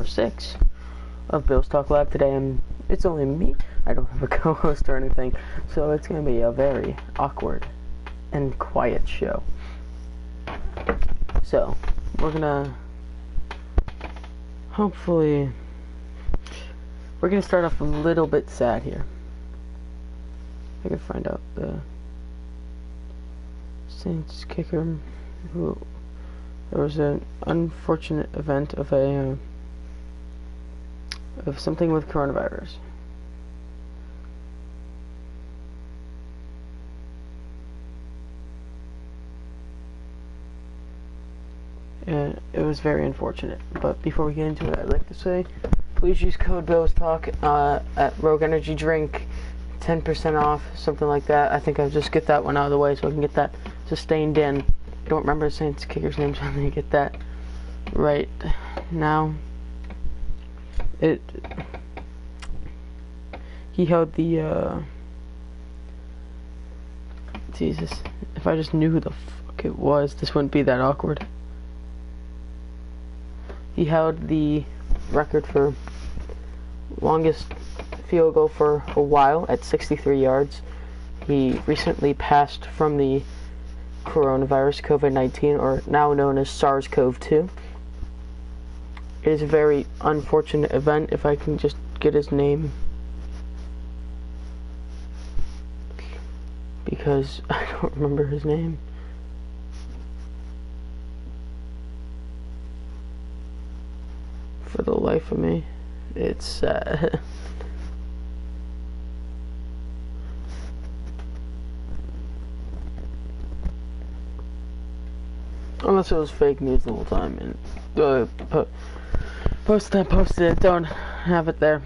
6 of Bill's Talk Live. Today it's only me. I don't have a co-host or anything, so it's going to be a very awkward and quiet show. So, we're going to start off a little bit sad here. I can find out the Saints kicker who there was an unfortunate event of something with coronavirus. And it was very unfortunate. But before we get into it, I'd like to say, please use code BillsTalk at Rogue Energy Drink, 10% off, something like that. I think I'll just get that one out of the way so I can get that sustained in. I don't remember the Saints kicker's name, so I'm going to get that right now. He held the, Jesus, if I just knew who the fuck it was, this wouldn't be that awkward. He held the record for longest field goal for a while at 63 yards. He recently passed from the coronavirus, COVID-19, or now known as SARS-CoV-2. It is a very unfortunate event. If I can just get his name, because I don't remember his name. For the life of me, it's sad. Unless it was fake news the whole time and posted it, don't have it there.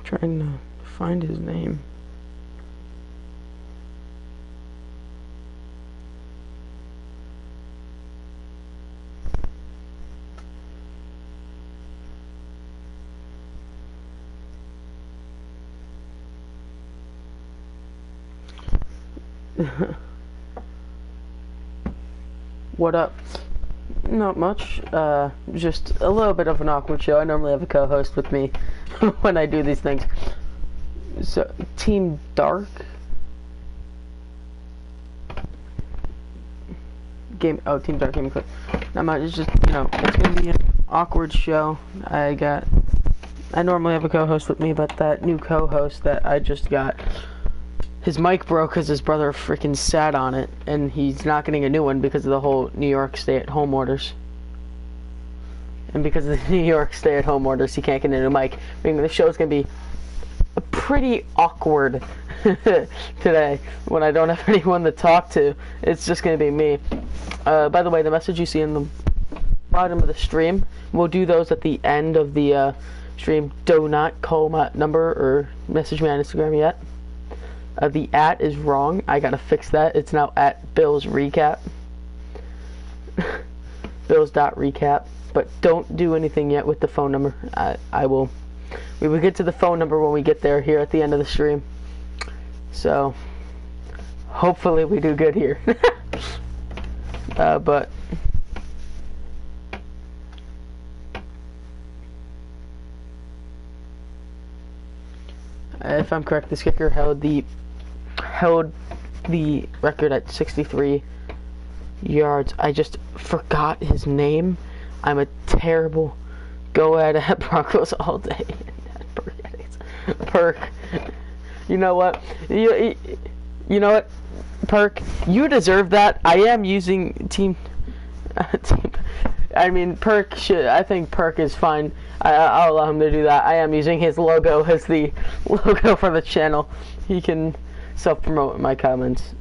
Trying to find his name. What up? Not much. Just a little bit of an awkward show. I normally have a co-host with me when I do these things. So, Team Dark Team Dark Gaming Clip. Not much. It's just, it's gonna be an awkward show. I normally have a co-host with me, but that new co-host that I just got, his mic broke because his brother freaking sat on it, and he's not getting a new one because of the whole New York stay-at-home orders. And because of the New York stay-at-home orders, he can't get a new mic. Meaning the show's gonna be pretty awkward today when I don't have anyone to talk to. It's just gonna be me. By the way, the message you see in the bottom of the stream, we'll do those at the end of the stream. Do not call my number or message me on Instagram yet. The @ is wrong. I gotta fix that. It's now at Bill's Recap. Bills.recap. But don't do anything yet with the phone number. We will get to the phone number when we get there here at the end of the stream. So, hopefully we do good here. But if I'm correct, this kicker held the record at 63 yards. I just forgot his name. I'm a terrible go at Broncos all day. Perk. You know what? You know what? Perk, you deserve that. I am using I mean, Perk should. I think Perk is fine. I'll allow him to do that. I am using his logo as the logo for the channel. He can self-promote my comments.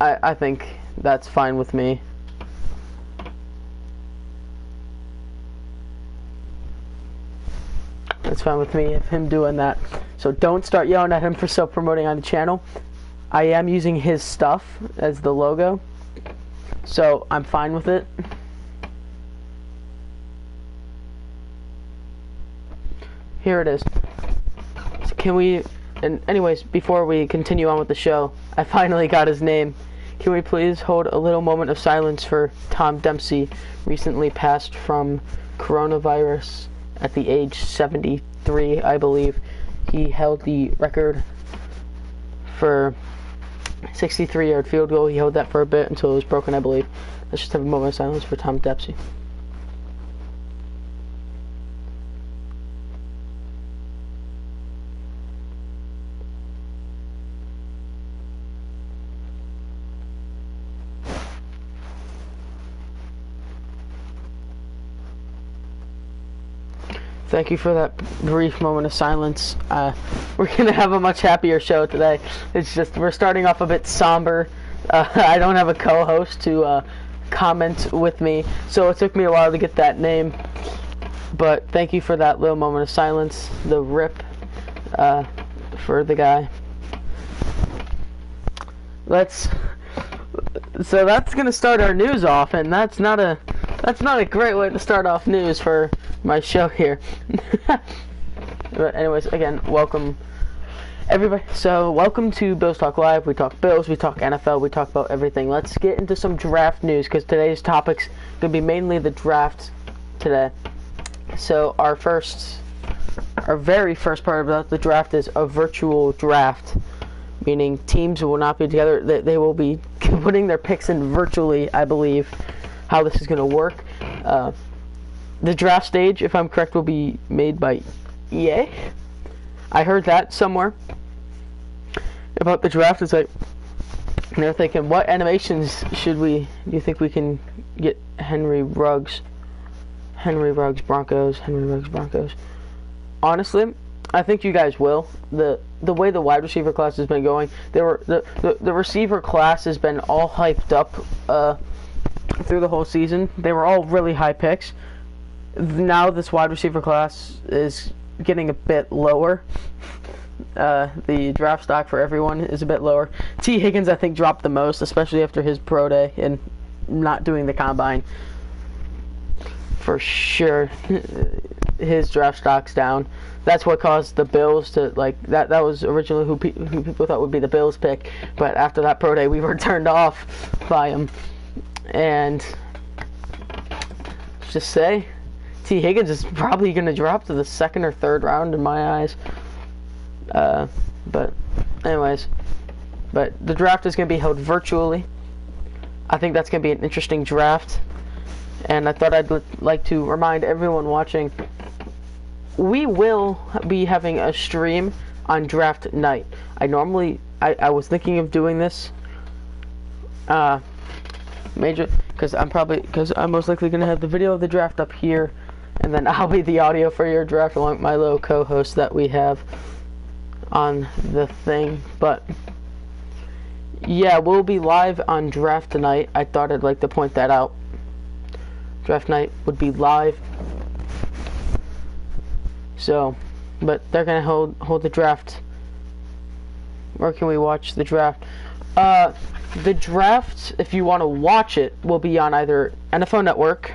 I think that's fine with me. That's fine with me, of him doing that. So don't start yelling at him for self-promoting on the channel. I am using his stuff as the logo, so I'm fine with it. here it is. So can we, and anyways, before we continue on with the show, I finally got his name. Can we please hold a little moment of silence for Tom Dempsey, recently passed from coronavirus at the age 73, I believe. He held the record for 63-yard field goal. He held that for a bit until it was broken, I believe. Let's just have a moment of silence for Tom Dempsey. Thank you for that brief moment of silence. We're going to have a much happier show today. It's just, we're starting off a bit somber. I don't have a co-host to comment with me, so it took me a while to get that name. But thank you for that little moment of silence, the rip for the guy. So that's going to start our news off, and that's not a great way to start off news for my show here. But anyways, again, welcome everybody. So welcome to Bills Talk Live. We talk Bills, we talk NFL, we talk about everything. Let's get into some draft news, because today's topic's going to be mainly the draft today. So our very first part about the draft is a virtual draft, meaning teams will not be together. They will be putting their picks in virtually, I believe, how this is going to work. The draft stage, if I'm correct, will be made by EA. I heard that somewhere about the draft. It's like they're thinking, what animations do you think we can get? Henry Ruggs Broncos. Honestly, I think you guys will. The way the wide receiver class has been going, the receiver class has been all hyped up through the whole season. They were all really high picks. Now this wide receiver class is getting a bit lower. The draft stock for everyone is a bit lower. T. Higgins, I think, dropped the most, especially after his pro day and not doing the combine. For sure, his draft stock's down. That's what caused the Bills to, like, that was originally who people thought would be the Bills pick, but after that pro day we were turned off by him. And just say, T. Higgins is probably going to drop to the second or third round in my eyes. But anyways, but the draft is going to be held virtually. I think that's going to be an interesting draft. And I thought I'd like to remind everyone watching, we will be having a stream on draft night. I was thinking of doing this because I'm most likely going to have the video of the draft up here, and then I'll be the audio for your draft along with my little co-host that we have on the thing. But yeah, we'll be live on draft tonight. I thought I'd like to point that out. Draft night would be live. So, but they're gonna hold the draft. Where can we watch the draft? The draft, if you want to watch it, will be on either NFL Network,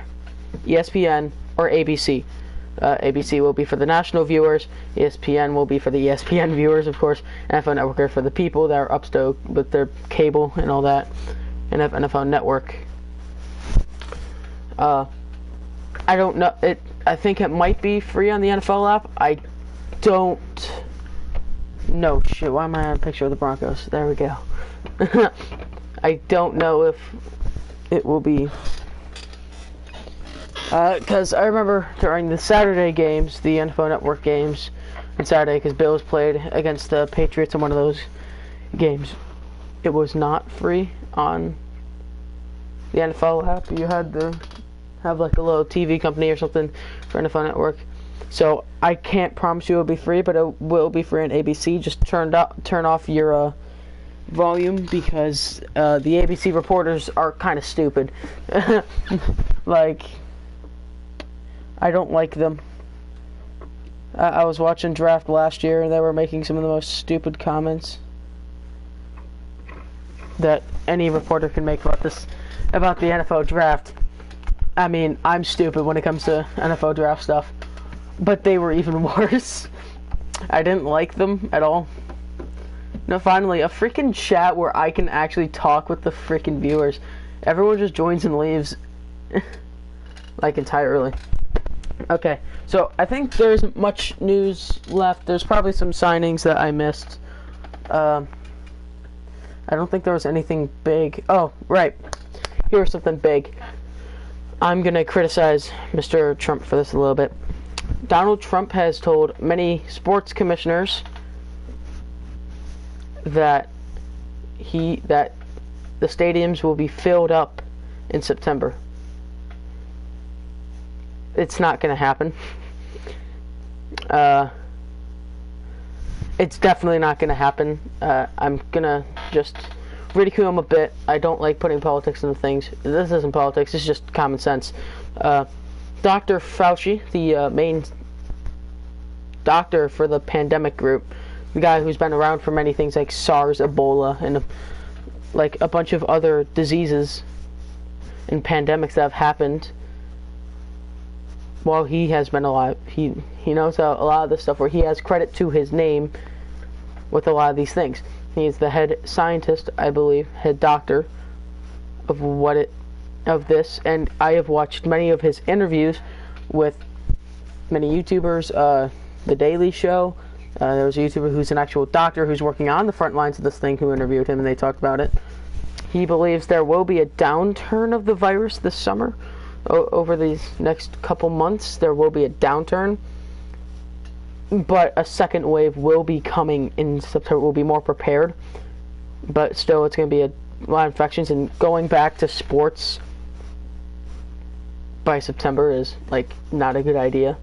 ESPN, or ABC. ABC will be for the national viewers. ESPN will be for the ESPN viewers, of course. NFL Network are for the people that are upstoked with their cable and all that. And have NFL Network. I don't know. I think it might be free on the NFL app. I don't know. Shit, why am I on a picture of the Broncos? There we go. I don't know if it will be. Because I remember during the Saturday games, the NFL Network games, on Saturday, because Bills played against the Patriots in one of those games, it was not free on the NFL app. You had to have like a little TV company or something for NFL Network. So I can't promise you it'll be free, but it will be free on ABC. Just turn off your volume, because the ABC reporters are kind of stupid. Like, I don't like them. I was watching draft last year, and they were making some of the most stupid comments that any reporter can make about the NFL draft. I mean, I'm stupid when it comes to NFL draft stuff. but they were even worse. I didn't like them at all. No, finally, a freaking chat where I can actually talk with the freaking viewers. Everyone just joins and leaves. Like, entirely. Okay, so I think there's much news left. There's probably some signings that I missed. I don't think there was anything big. Oh, right. Here's something big. I'm going to criticize Mr. Trump for this a little bit. Donald Trump has told many sports commissioners that the stadiums will be filled up in September. It's not going to happen. It's definitely not going to happen. I'm going to just ridicule him a bit. I don't like putting politics into things. This isn't politics. It's just common sense. Dr. Fauci, the main doctor for the pandemic group, the guy who's been around for many things like SARS, Ebola, and like a bunch of other diseases and pandemics that have happened while he has been alive. He knows a lot of this stuff, where he has credit to his name with a lot of these things. He's the head scientist, I believe, head doctor of this, and I have watched many of his interviews with many YouTubers. The Daily Show. There was a YouTuber who's an actual doctor who's working on the front lines of this thing who interviewed him, and they talked about it. He believes there will be a downturn of the virus this summer. Over these next couple months, there will be a downturn, but a second wave will be coming in September. We'll be more prepared, but still it's going to be a lot of infections, and going back to sports by September is like not a good idea.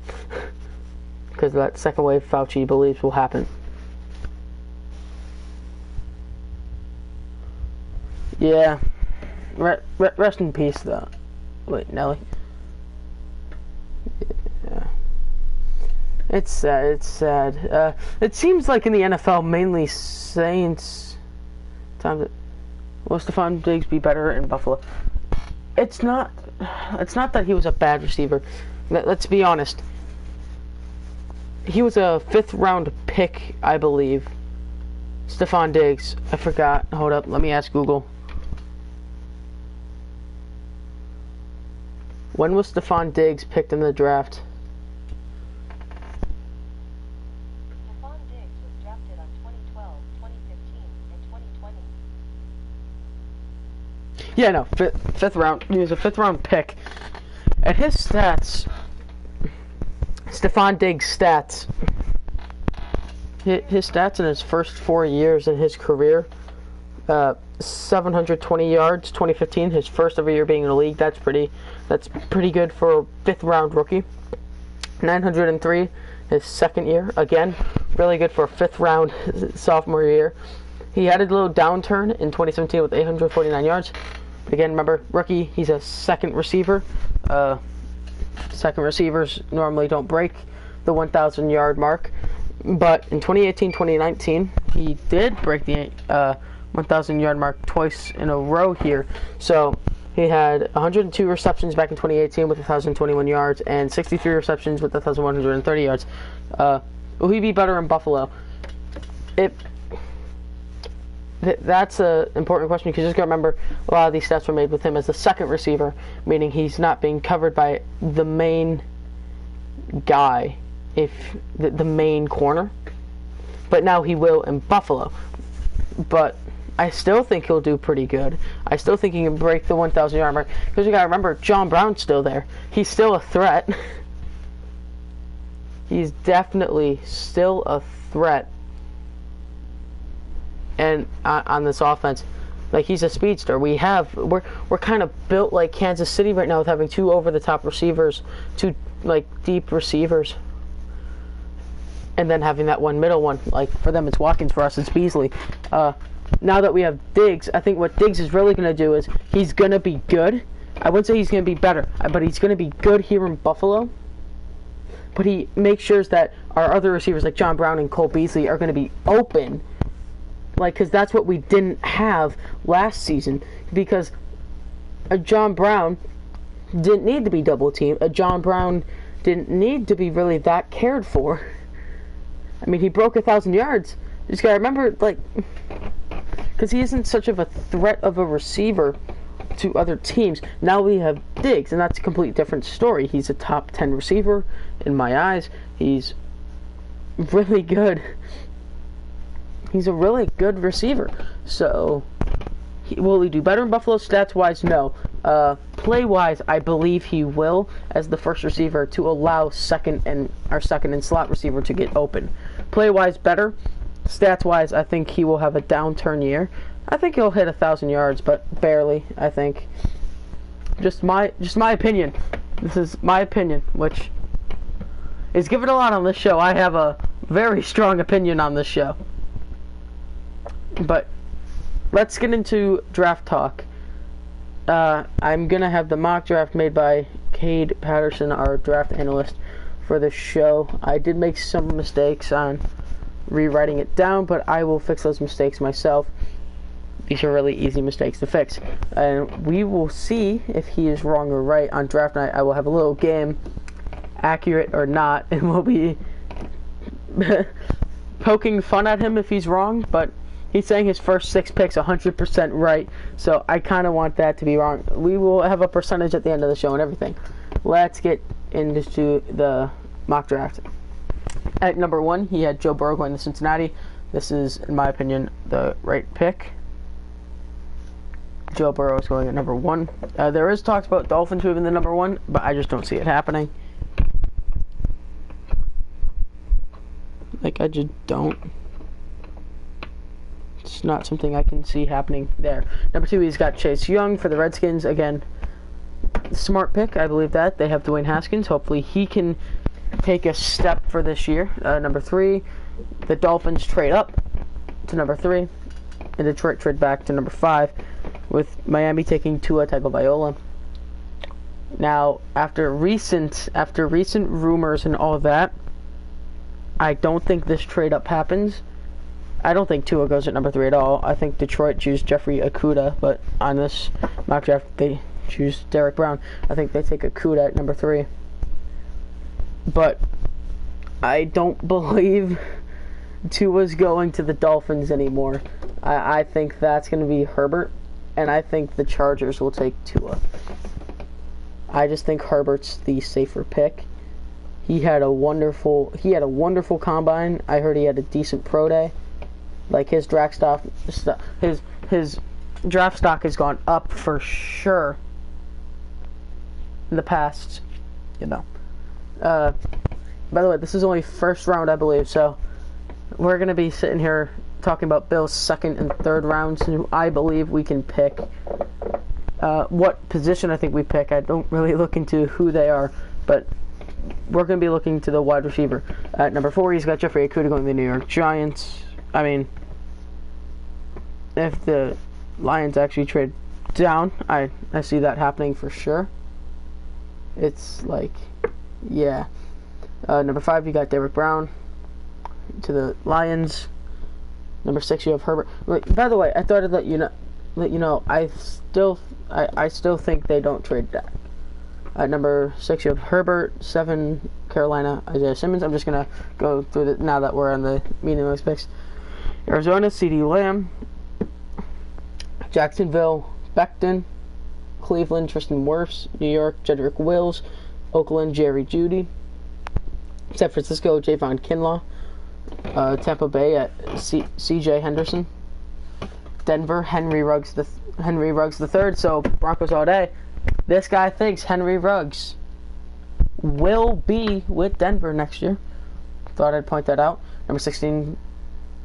Because that second wave Fauci believes will happen. Yeah. Rest in peace, though. Wait, Nelly. Yeah. It's sad. It's sad. It seems like in the NFL, mainly Saints. Will Stefon Diggs be better in Buffalo? It's not that he was a bad receiver. Let's be honest. He was a 5th round pick, I believe. Stefon Diggs. I forgot. Hold up. Let me ask Google. When was Stefon Diggs picked in the draft? Stefon Diggs was drafted on 2012, 2015, and 2020. Yeah, no. 5th round. He was a 5th round pick. And his stats... Stefon Diggs' stats. His stats in his first 4 years in his career, 720 yards, 2015, his first ever year being in the league. That's pretty good for a 5th round rookie. 903 his second year, again, really good for a 5th round sophomore year. He had a little downturn in 2017 with 849 yards. Again, remember, rookie, he's a second receiver. Second receivers normally don't break the 1,000 yard mark, but in 2018-2019 he did break the 1,000 yard mark twice in a row here. So he had 102 receptions back in 2018 with 1,021 yards, and 63 receptions with 1,130 yards. Will he be better in Buffalo? That's an important question, because you just got to remember a lot of these stats were made with him as the second receiver, meaning he's not being covered by the main guy, the main corner. But now he will in Buffalo. But I still think he'll do pretty good. I still think he can break the 1,000 yard mark, because you got to remember, John Brown's still there. He's still a threat. He's definitely still a threat. And on this offense, like, he's a speedster. We're kind of built like Kansas City right now, with having 2 over-the-top receivers, 2 like deep receivers, and then having that one middle one. Like, for them it's Watkins, for us it's Beasley. Now that we have Diggs, I think what Diggs is really going to do is he's going to be good. I wouldn't say he's going to be better, but he's going to be good here in Buffalo. But he makes sure that our other receivers like John Brown and Cole Beasley are going to be open. Like, because that's what we didn't have last season, because John Brown didn't need to be double teamed. John Brown didn't need to be really that cared for. I mean, he broke 1,000 yards. You just gotta remember, like, because he isn't such of a threat of a receiver to other teams. Now we have Diggs, and that's a completely different story. He's a top 10 receiver in my eyes. He's really good. He's a really good receiver. So, will he do better in Buffalo stats-wise? No. Play-wise, I believe he will as the first receiver to allow second and slot receiver to get open. Play-wise, better. Stats-wise, I think he will have a downturn year. I think he'll hit 1,000 yards, but barely. I think. Just my opinion. This is my opinion, which is given a lot on this show. I have a very strong opinion on this show. But let's get into draft talk. I'm gonna have the mock draft made by Cade Patterson, our draft analyst, for the show. I did make some mistakes on rewriting it down, but I will fix those mistakes myself. These are really easy mistakes to fix, and we will see if he is wrong or right on draft night. I will have a little game, accurate or not, and we'll be poking fun at him if he's wrong, but he's saying his first 6 picks 100% right, so I kind of want that to be wrong. We will have a percentage at the end of the show and everything. Let's get into the mock draft. At number 1, he had Joe Burrow going to Cincinnati. This is, in my opinion, the right pick. Joe Burrow is going at number 1. There is talks about Dolphins moving the number 1, but I just don't see it happening. Like, I just don't. It's not something I can see happening there. Number 2, he's got Chase Young for the Redskins. Again, smart pick. I believe that. They have Dwayne Haskins. Hopefully he can take a step for this year. Number 3, the Dolphins trade up to number 3. And Detroit trade back to number 5, with Miami taking Tua Tagovailoa. Now, after recent rumors and all of that, I don't think this trade up happens. I don't think Tua goes at number 3 at all. I think Detroit choose Jeffrey Okudah, but on this mock draft they choose Derek Brown. I think they take Okudah at number 3. But I don't believe Tua's going to the Dolphins anymore. I think that's going to be Herbert, and I think the Chargers will take Tua. I just think Herbert's the safer pick. He had a wonderful combine. I heard he had a decent pro day. Like, his draft stock, his draft stock has gone up for sure in the past, By the way, this is only first round, I believe, so we're going to be sitting here talking about Bill's second and third rounds, who I believe we can pick. What position I think we pick, I don't really look into who they are, but we're going to be looking to the wide receiver. At number 4, he's got Jeffrey Okudah going to the New York Giants. I mean, if the Lions actually trade down, I see that happening for sure. It's like, yeah. Number 5, you got Derek Brown to the Lions. Number 6, you have Herbert. By the way, I thought I'd let you know. I still think they don't trade back. At number 6, you have Herbert. 7, Carolina, Isaiah Simmons. I'm just gonna go through it now that we're on the meaningless picks. Arizona, CeeDee Lamb. Jacksonville, Becton. Cleveland, Tristan Wirfs. New York, Jedrick Wills. Oakland, Jerry Jeudy. San Francisco, Javon Kinlaw. Tampa Bay at C.J. Henderson. Denver, Henry Ruggs the third. So Broncos all day. This guy thinks Henry Ruggs will be with Denver next year. Thought I'd point that out. Number 16,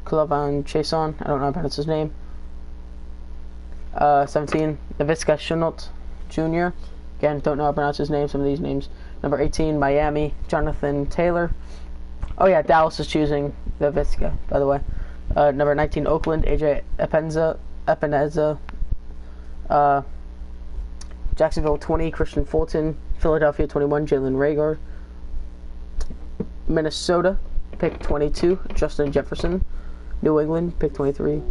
Clavon Chason. I don't know how to pronounce his name. 17, Laviska Shenault Jr. Again, don't know how to pronounce his name. Some of these names. Number 18, Miami, Jonathan Taylor. Oh yeah, Dallas is choosing Laviska, by the way. Number 19, Oakland, AJ Epineza. Jacksonville, 20, Christian Fulton. Philadelphia, 21, Jalen Reagor. Minnesota, pick 22, Justin Jefferson. New England, pick 23,